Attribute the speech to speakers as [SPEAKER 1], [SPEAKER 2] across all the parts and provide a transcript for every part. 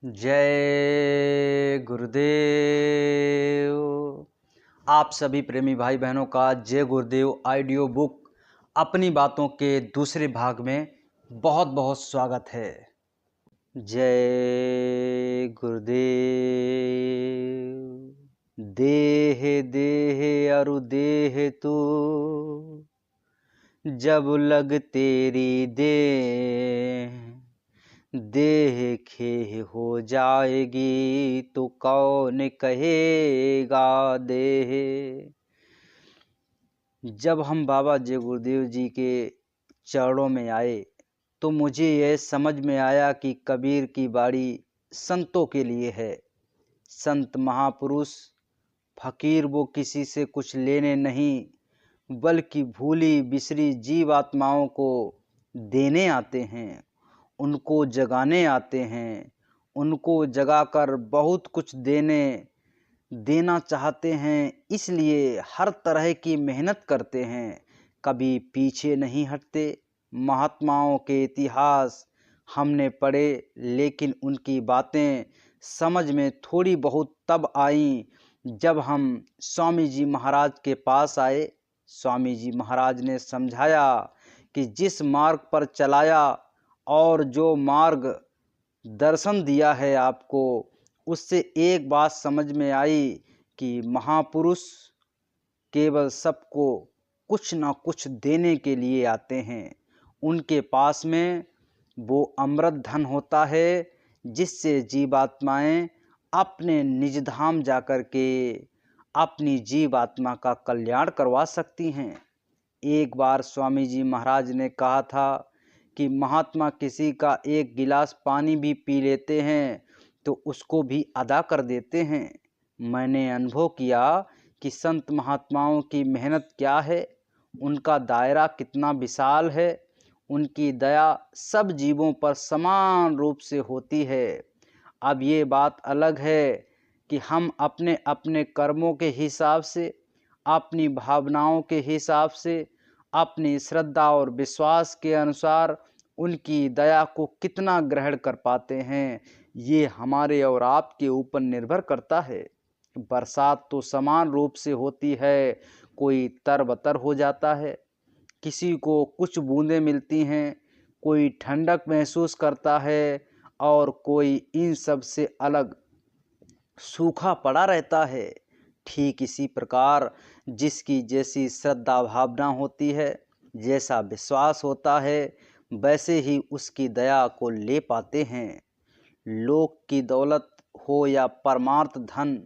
[SPEAKER 1] जय गुरुदेव। आप सभी प्रेमी भाई बहनों का जय गुरुदेव ऑडियो बुक अपनी बातों के दूसरे भाग में बहुत बहुत स्वागत है। जय गुरुदेव। देह देह अरु देह तू जब लग तेरी देह खेह हो जाएगी तो कौन कहेगा देह। जब हम बाबा जय गुरुदेव जी के चरणों में आए तो मुझे यह समझ में आया कि कबीर की बाड़ी संतों के लिए है। संत महापुरुष फकीर वो किसी से कुछ लेने नहीं बल्कि भूली बिसरी जीवात्माओं को देने आते हैं, उनको जगाने आते हैं, उनको जगाकर बहुत कुछ देना चाहते हैं। इसलिए हर तरह की मेहनत करते हैं, कभी पीछे नहीं हटते। महात्माओं के इतिहास हमने पढ़े, लेकिन उनकी बातें समझ में थोड़ी बहुत तब आई जब हम स्वामी जी महाराज के पास आए। स्वामी जी महाराज ने समझाया कि जिस मार्ग पर चलाया और जो मार्ग दर्शन दिया है आपको, उससे एक बात समझ में आई कि महापुरुष केवल सबको कुछ ना कुछ देने के लिए आते हैं। उनके पास में वो अमृत धन होता है जिससे जीवात्माएं अपने निज धाम जाकर के अपनी जीवात्मा का कल्याण करवा सकती हैं। एक बार स्वामी जी महाराज ने कहा था कि महात्मा किसी का एक गिलास पानी भी पी लेते हैं तो उसको भी अदा कर देते हैं। मैंने अनुभव किया कि संत महात्माओं की मेहनत क्या है, उनका दायरा कितना विशाल है, उनकी दया सब जीवों पर समान रूप से होती है। अब ये बात अलग है कि हम अपने अपने कर्मों के हिसाब से, अपनी भावनाओं के हिसाब से, अपनी श्रद्धा और विश्वास के अनुसार उनकी दया को कितना ग्रहण कर पाते हैं, ये हमारे और आपके ऊपर निर्भर करता है। बरसात तो समान रूप से होती है, कोई तरबतर हो जाता है, किसी को कुछ बूंदें मिलती हैं, कोई ठंडक महसूस करता है और कोई इन सब से अलग सूखा पड़ा रहता है। ठीक इसी प्रकार जिसकी जैसी श्रद्धा भावना होती है, जैसा विश्वास होता है, वैसे ही उसकी दया को ले पाते हैं। लोक की दौलत हो या परमार्थ धन,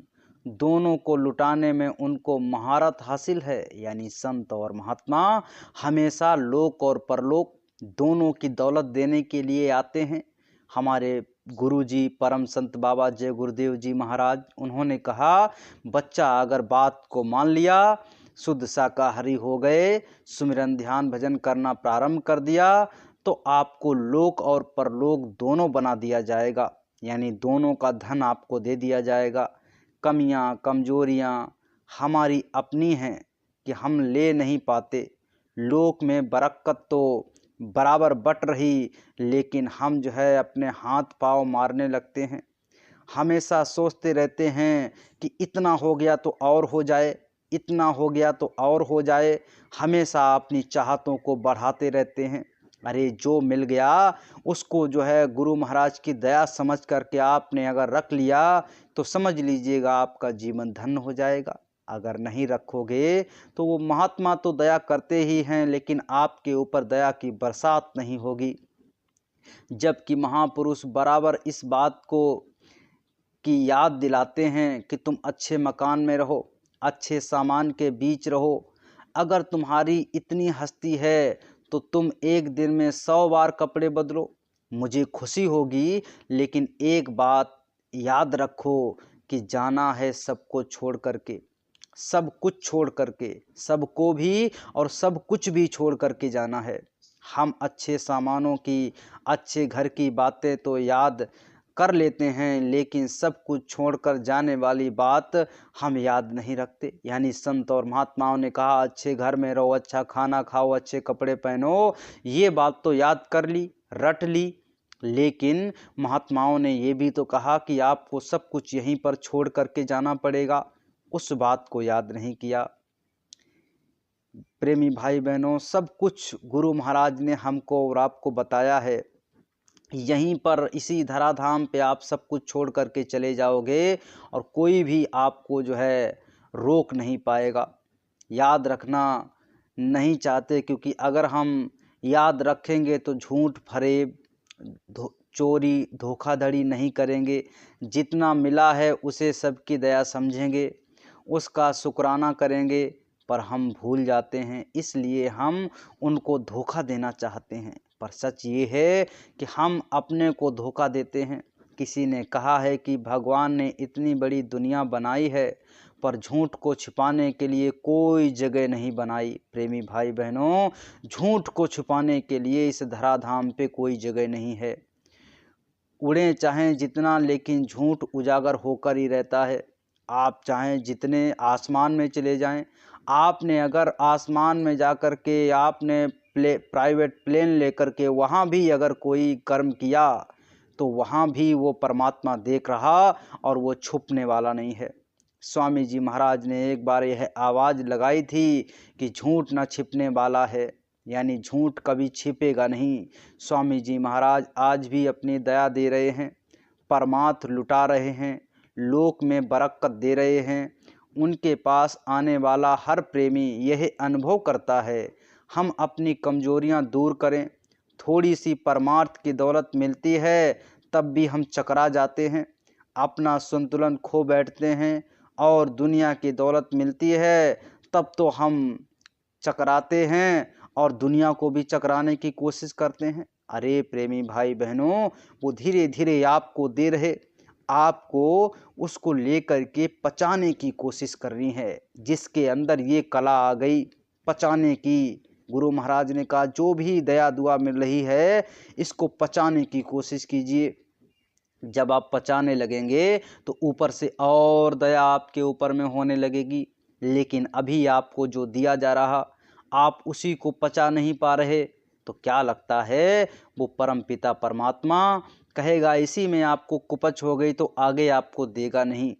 [SPEAKER 1] दोनों को लुटाने में उनको महारत हासिल है। यानी संत और महात्मा हमेशा लोक और परलोक दोनों की दौलत देने के लिए आते हैं। हमारे गुरु जी परम संत बाबा जय गुरुदेव जी महाराज, उन्होंने कहा, बच्चा अगर बात को मान लिया, शुद्ध शाकाहारी हो गए, सुमिरन ध्यान भजन करना प्रारंभ कर दिया, तो आपको लोक और परलोक दोनों बना दिया जाएगा। यानी दोनों का धन आपको दे दिया जाएगा। कमियां कमजोरियां हमारी अपनी हैं कि हम ले नहीं पाते। लोक में बरकत तो बराबर बट रही, लेकिन हम जो है अपने हाथ पांव मारने लगते हैं। हमेशा सोचते रहते हैं कि इतना हो गया तो और हो जाए, इतना हो गया तो और हो जाए। हमेशा अपनी चाहतों को बढ़ाते रहते हैं। अरे जो मिल गया उसको जो है गुरु महाराज की दया समझ करके आपने अगर रख लिया तो समझ लीजिएगा आपका जीवन धन्य हो जाएगा। अगर नहीं रखोगे तो वो महात्मा तो दया करते ही हैं, लेकिन आपके ऊपर दया की बरसात नहीं होगी। जबकि महापुरुष बराबर इस बात को की याद दिलाते हैं कि तुम अच्छे मकान में रहो, अच्छे सामान के बीच रहो। अगर तुम्हारी इतनी हस्ती है तो तुम एक दिन में 100 बार कपड़े बदलो, मुझे खुशी होगी। लेकिन एक बात याद रखो कि जाना है सबको छोड़ करके, सब कुछ छोड़ करके, सबको भी और सब कुछ भी छोड़ करके जाना है। हम अच्छे सामानों की, अच्छे घर की बातें तो याद कर लेते हैं, लेकिन सब कुछ छोड़कर जाने वाली बात हम याद नहीं रखते। यानी संत और महात्माओं ने कहा, अच्छे घर में रहो, अच्छा खाना खाओ, अच्छे कपड़े पहनो, ये बात तो याद कर ली, रट ली, लेकिन महात्माओं ने ये भी तो कहा कि आपको सब कुछ यहीं पर छोड़ करके जाना पड़ेगा, उस बात को याद नहीं किया। प्रेमी भाई बहनों, सब कुछ गुरु महाराज ने हमको और आपको बताया है। यहीं पर इसी धराधाम पे आप सब कुछ छोड़ करके चले जाओगे और कोई भी आपको जो है रोक नहीं पाएगा। याद रखना नहीं चाहते, क्योंकि अगर हम याद रखेंगे तो झूठ फरेब चोरी धोखाधड़ी नहीं करेंगे। जितना मिला है उसे सबकी दया समझेंगे, उसका शुक्राना करेंगे, पर हम भूल जाते हैं, इसलिए हम उनको धोखा देना चाहते हैं। पर सच ये है कि हम अपने को धोखा देते हैं। किसी ने कहा है कि भगवान ने इतनी बड़ी दुनिया बनाई है, पर झूठ को छिपाने के लिए कोई जगह नहीं बनाई। प्रेमी भाई बहनों, झूठ को छिपाने के लिए इस धराधाम पे कोई जगह नहीं है। उड़ें चाहें जितना, लेकिन झूठ उजागर होकर ही रहता है। आप चाहें जितने आसमान में चले जाएं, आपने अगर आसमान में जाकर के आपने प्राइवेट प्लेन लेकर के वहाँ भी अगर कोई कर्म किया तो वहाँ भी वो परमात्मा देख रहा और वो छुपने वाला नहीं है। स्वामी जी महाराज ने एक बार यह आवाज़ लगाई थी कि झूठ न छिपने वाला है, यानी झूठ कभी छिपेगा नहीं। स्वामी जी महाराज आज भी अपनी दया दे रहे हैं, परमार्थ लुटा रहे हैं, लोक में बरकत दे रहे हैं। उनके पास आने वाला हर प्रेमी यह अनुभव करता है, हम अपनी कमजोरियां दूर करें। थोड़ी सी परमार्थ की दौलत मिलती है तब भी हम चकरा जाते हैं, अपना संतुलन खो बैठते हैं, और दुनिया की दौलत मिलती है तब तो हम चकराते हैं और दुनिया को भी चकराने की कोशिश करते हैं। अरे प्रेमी भाई बहनों, वो धीरे धीरे आपको दे रहे, आपको उसको लेकर के पचाने की कोशिश करनी है। जिसके अंदर ये कला आ गई पचाने की, गुरु महाराज ने कहा जो भी दया दुआ मिल रही है इसको पचाने की कोशिश कीजिए। जब आप पचाने लगेंगे तो ऊपर से और दया आपके ऊपर में होने लगेगी। लेकिन अभी आपको जो दिया जा रहा आप उसी को पचा नहीं पा रहे, तो क्या लगता है वो परमपिता परमात्मा कहेगा इसी में आपको कुपच हो गई तो आगे आपको देगा नहीं।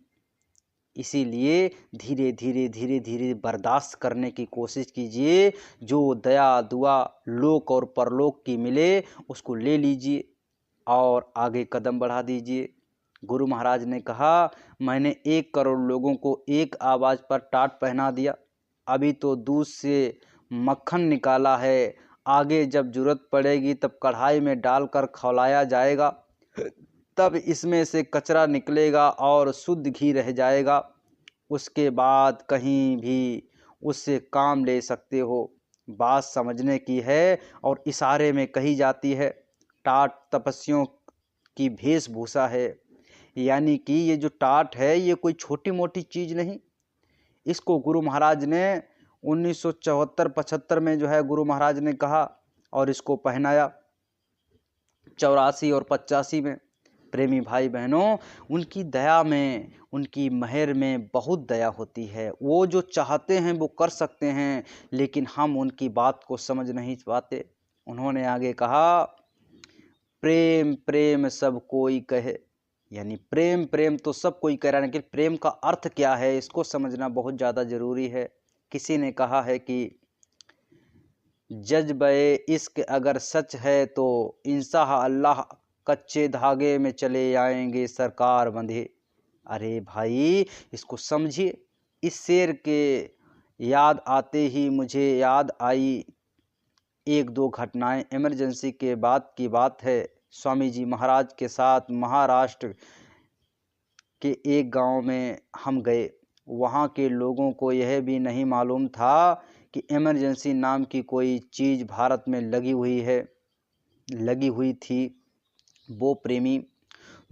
[SPEAKER 1] इसीलिए धीरे धीरे धीरे धीरे बर्दाश्त करने की कोशिश कीजिए। जो दया दुआ लोक और परलोक की मिले उसको ले लीजिए और आगे कदम बढ़ा दीजिए। गुरु महाराज ने कहा मैंने 1 करोड़ लोगों को एक आवाज़ पर टाट पहना दिया, अभी तो दूध से मक्खन निकाला है, आगे जब जरूरत पड़ेगी तब कढ़ाई में डालकर खौलाया जाएगा, तब इसमें से कचरा निकलेगा और शुद्ध घी रह जाएगा। उसके बाद कहीं भी उससे काम ले सकते हो। बात समझने की है और इशारे में कही जाती है। टाट तपस्वियों की वेशभूषा है, यानी कि ये जो टाट है ये कोई छोटी मोटी चीज़ नहीं। इसको गुरु महाराज ने 1974-75 में जो है गुरु महाराज ने कहा और इसको पहनाया 84 और 85 में। प्रेमी भाई बहनों, उनकी दया में, उनकी मेहर में बहुत दया होती है। वो जो चाहते हैं वो कर सकते हैं, लेकिन हम उनकी बात को समझ नहीं पाते। उन्होंने आगे कहा प्रेम प्रेम सब कोई कहे, यानी प्रेम प्रेम तो सब कोई कह रहा है, लेकिन प्रेम का अर्थ क्या है इसको समझना बहुत ज़्यादा ज़रूरी है। किसी ने कहा है कि जज्बे इश्क अगर सच है तो इंशाअल्लाह अल्लाह कच्चे धागे में चले आएंगे सरकार बंधे। अरे भाई इसको समझिए। इस शेर के याद आते ही मुझे याद आई 1-2 घटनाएं। इमरजेंसी के बाद की बात है। स्वामी जी महाराज के साथ महाराष्ट्र के एक गांव में हम गए। वहाँ के लोगों को यह भी नहीं मालूम था कि इमरजेंसी नाम की कोई चीज़ भारत में लगी हुई थी। वो प्रेमी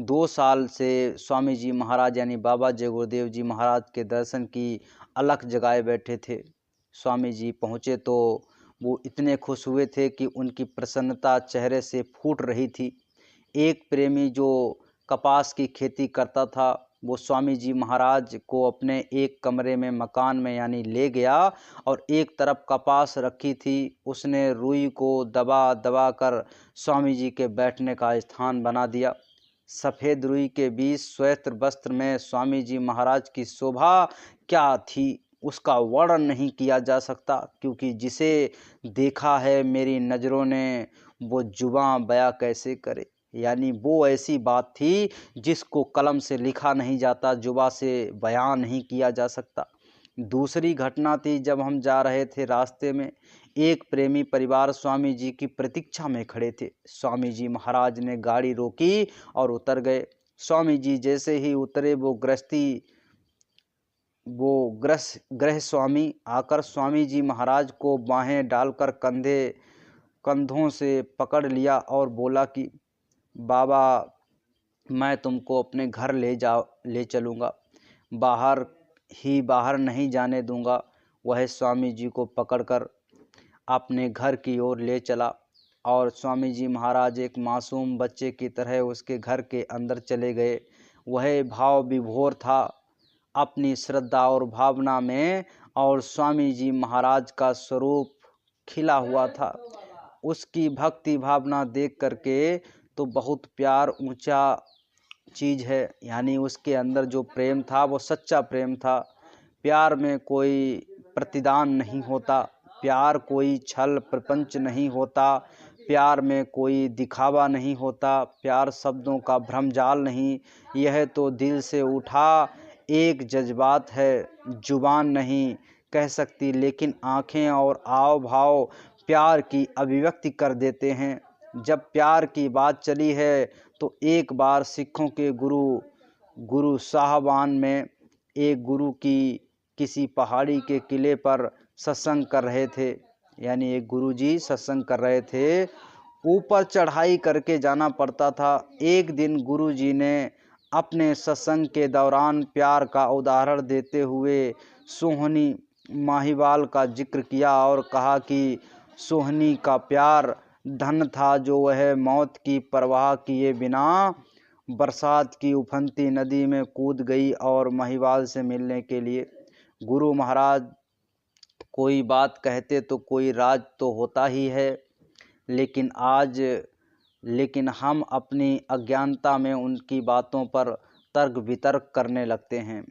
[SPEAKER 1] 2 साल से स्वामी जी महाराज यानी बाबा जय गुरुदेव जी महाराज के दर्शन की अलख जगाए बैठे थे। स्वामी जी पहुँचे तो वो इतने खुश हुए थे कि उनकी प्रसन्नता चेहरे से फूट रही थी। एक प्रेमी जो कपास की खेती करता था वो स्वामी जी महाराज को अपने एक कमरे में मकान में यानी ले गया और एक तरफ कपास रखी थी, उसने रुई को दबा दबा कर स्वामी जी के बैठने का स्थान बना दिया। सफ़ेद रुई के बीच श्वेत वस्त्र में स्वामी जी महाराज की शोभा क्या थी उसका वर्णन नहीं किया जा सकता, क्योंकि जिसे देखा है मेरी नज़रों ने वो जुबां बयां कैसे करे। यानी वो ऐसी बात थी जिसको कलम से लिखा नहीं जाता, जुबां से बयां नहीं किया जा सकता। दूसरी घटना थी, जब हम जा रहे थे रास्ते में एक प्रेमी परिवार स्वामी जी की प्रतीक्षा में खड़े थे। स्वामी जी महाराज ने गाड़ी रोकी और उतर गए। स्वामी जी जैसे ही उतरे वो गृह स्वामी आकर स्वामी जी महाराज को बाहें डालकर कंधों से पकड़ लिया और बोला कि बाबा, मैं तुमको अपने घर ले चलूँगा, बाहर नहीं जाने दूंगा। वह स्वामी जी को पकड़कर अपने घर की ओर ले चला और स्वामी जी महाराज एक मासूम बच्चे की तरह उसके घर के अंदर चले गए। वह भाव विभोर था अपनी श्रद्धा और भावना में, और स्वामी जी महाराज का स्वरूप खिला हुआ था। उसकी भक्ति भावना देख करके तो बहुत प्यार ऊंचा चीज़ है, यानी उसके अंदर जो प्रेम था वो सच्चा प्रेम था। प्यार में कोई प्रतिदान नहीं होता, प्यार कोई छल प्रपंच नहीं होता, प्यार में कोई दिखावा नहीं होता, प्यार शब्दों का भ्रमजाल नहीं। यह तो दिल से उठा एक जज्बात है, जुबान नहीं कह सकती, लेकिन आँखें और हाव भाव प्यार की अभिव्यक्ति कर देते हैं। जब प्यार की बात चली है तो एक बार सिखों के गुरु साहबान में एक गुरु की किसी पहाड़ी के किले पर सत्संग कर रहे थे, यानी एक गुरुजी सत्संग कर रहे थे। ऊपर चढ़ाई करके जाना पड़ता था। एक दिन गुरुजी ने अपने सत्संग के दौरान प्यार का उदाहरण देते हुए सोहनी माहिवाल का जिक्र किया और कहा कि सोहनी का प्यार धन था जो वह मौत की परवाह किए बिना बरसात की उफनती नदी में कूद गई और महिवाल से मिलने के लिए। गुरु महाराज कोई बात कहते तो कोई राज तो होता ही है, लेकिन हम अपनी अज्ञानता में उनकी बातों पर तर्क वितर्क करने लगते हैं।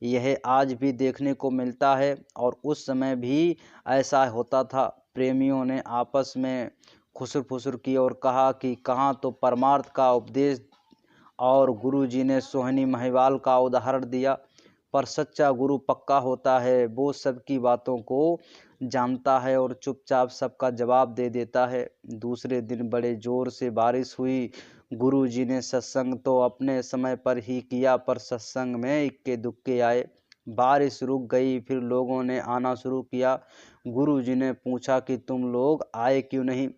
[SPEAKER 1] यह आज भी देखने को मिलता है और उस समय भी ऐसा होता था। प्रेमियों ने आपस में खुसर फुसर की और कहा कि कहाँ तो परमार्थ का उपदेश और गुरुजी ने सोहनी महिवाल का उदाहरण दिया। पर सच्चा गुरु पक्का होता है, वो सबकी बातों को जानता है और चुपचाप सबका जवाब दे देता है। दूसरे दिन बड़े जोर से बारिश हुई। गुरुजी ने सत्संग तो अपने समय पर ही किया, पर सत्संग में इक्के दुक्के आए। बारिश रुक गई, फिर लोगों ने आना शुरू किया। गुरुजी ने पूछा कि तुम लोग आए क्यों नहीं?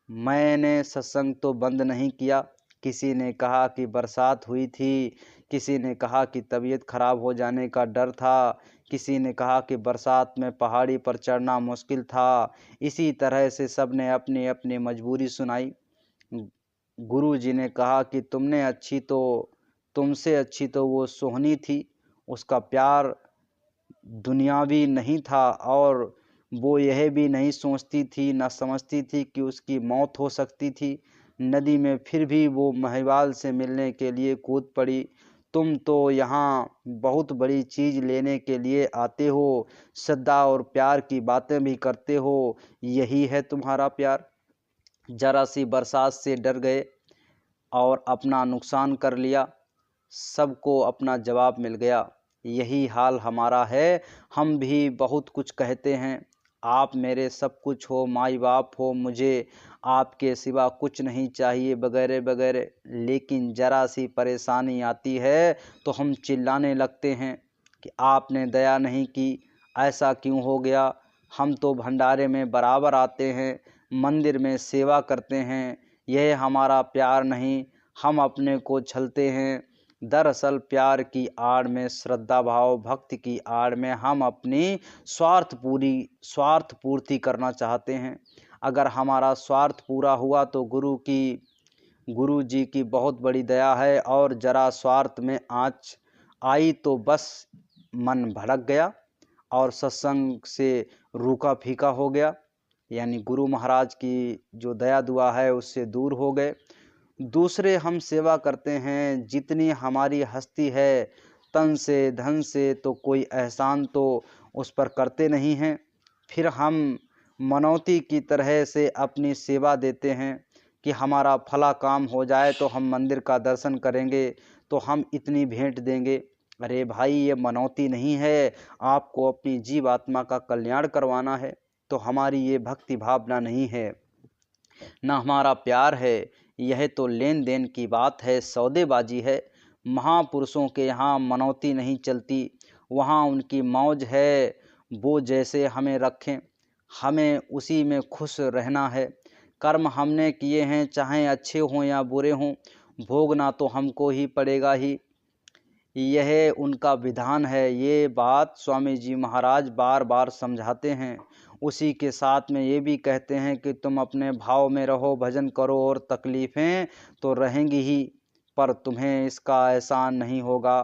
[SPEAKER 1] मैंने सत्संग तो बंद नहीं किया। किसी ने कहा कि बरसात हुई थी, किसी ने कहा कि तबीयत खराब हो जाने का डर था, किसी ने कहा कि बरसात में पहाड़ी पर चढ़ना मुश्किल था। इसी तरह से सब ने अपनी अपनी मजबूरी सुनाई। गुरुजी ने कहा कि तुमसे अच्छी तो वो सोहनी थी। उसका प्यार दुनियावी नहीं था और वो यह भी नहीं सोचती थी, न समझती थी कि उसकी मौत हो सकती थी नदी में, फिर भी वो महिवाल से मिलने के लिए कूद पड़ी। तुम तो यहाँ बहुत बड़ी चीज़ लेने के लिए आते हो, श्रद्धा और प्यार की बातें भी करते हो, यही है तुम्हारा प्यार? जरा सी बरसात से डर गए और अपना नुकसान कर लिया, सबको अपना जवाब मिल गया। यही हाल हमारा है। हम भी बहुत कुछ कहते हैं, आप मेरे सब कुछ हो, माई बाप हो, मुझे आपके सिवा कुछ नहीं चाहिए वगैरह वगैरह, लेकिन ज़रा सी परेशानी आती है तो हम चिल्लाने लगते हैं कि आपने दया नहीं की, ऐसा क्यों हो गया? हम तो भंडारे में बराबर आते हैं, मंदिर में सेवा करते हैं, यह हमारा प्यार नहीं, हम अपने को छलते हैं। दरअसल प्यार की आड़ में, श्रद्धा भाव भक्ति की आड़ में हम अपनी स्वार्थ पूर्ति करना चाहते हैं। अगर हमारा स्वार्थ पूरा हुआ तो गुरु जी की बहुत बड़ी दया है, और जरा स्वार्थ में आँच आई तो बस मन भड़क गया और सत्संग से रूखा फीका हो गया, यानी गुरु महाराज की जो दया दुआ है उससे दूर हो गए। दूसरे हम सेवा करते हैं, जितनी हमारी हस्ती है तन से धन से, तो कोई एहसान तो उस पर करते नहीं हैं। फिर हम मनौती की तरह से अपनी सेवा देते हैं कि हमारा फला काम हो जाए तो हम मंदिर का दर्शन करेंगे, तो हम इतनी भेंट देंगे। अरे भाई, ये मनौती नहीं है, आपको अपनी जीव आत्मा का कल्याण करवाना है। तो हमारी ये भक्ति भावना नहीं है, ना हमारा प्यार है, यह तो लेन देन की बात है, सौदेबाजी है। महापुरुषों के यहाँ मनौती नहीं चलती, वहाँ उनकी मौज है। वो जैसे हमें रखें, हमें उसी में खुश रहना है। कर्म हमने किए हैं, चाहे अच्छे हों या बुरे हों, भोगना तो हमको ही पड़ेगा ही, यह उनका विधान है। ये बात स्वामी जी महाराज बार बार समझाते हैं। उसी के साथ में ये भी कहते हैं कि तुम अपने भाव में रहो, भजन करो, और तकलीफ़ें तो रहेंगी ही, पर तुम्हें इसका एहसान नहीं होगा,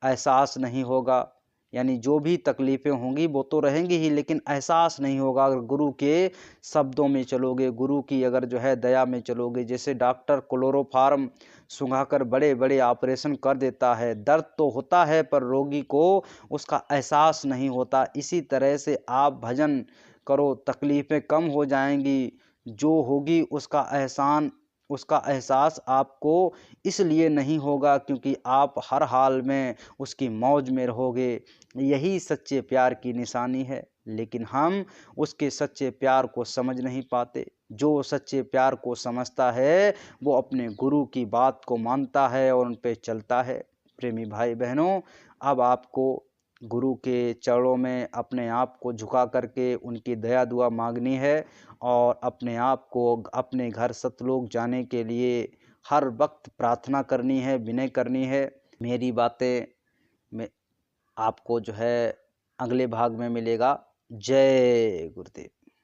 [SPEAKER 1] एहसास नहीं होगा। यानी जो भी तकलीफ़ें होंगी वो तो रहेंगी ही, लेकिन एहसास नहीं होगा अगर गुरु के शब्दों में चलोगे, गुरु की अगर जो है दया में चलोगे। जैसे डॉक्टर क्लोरोफार्म सुंघाकर बड़े बड़े ऑपरेशन कर देता है, दर्द तो होता है पर रोगी को उसका एहसास नहीं होता। इसी तरह से आप भजन करो, तकलीफ़ें कम हो जाएंगी, जो होगी उसका एहसास आपको इसलिए नहीं होगा क्योंकि आप हर हाल में उसकी मौज में रहोगे। यही सच्चे प्यार की निशानी है, लेकिन हम उसके सच्चे प्यार को समझ नहीं पाते। जो सच्चे प्यार को समझता है वो अपने गुरु की बात को मानता है और उन पे चलता है। प्रेमी भाई बहनों, अब आपको गुरु के चरणों में अपने आप को झुका करके उनकी दया दुआ मांगनी है, और अपने आप को अपने घर सतलोक जाने के लिए हर वक्त प्रार्थना करनी है, विनय करनी है। मेरी बातें में आपको जो है अगले भाग में मिलेगा। जय गुरुदेव।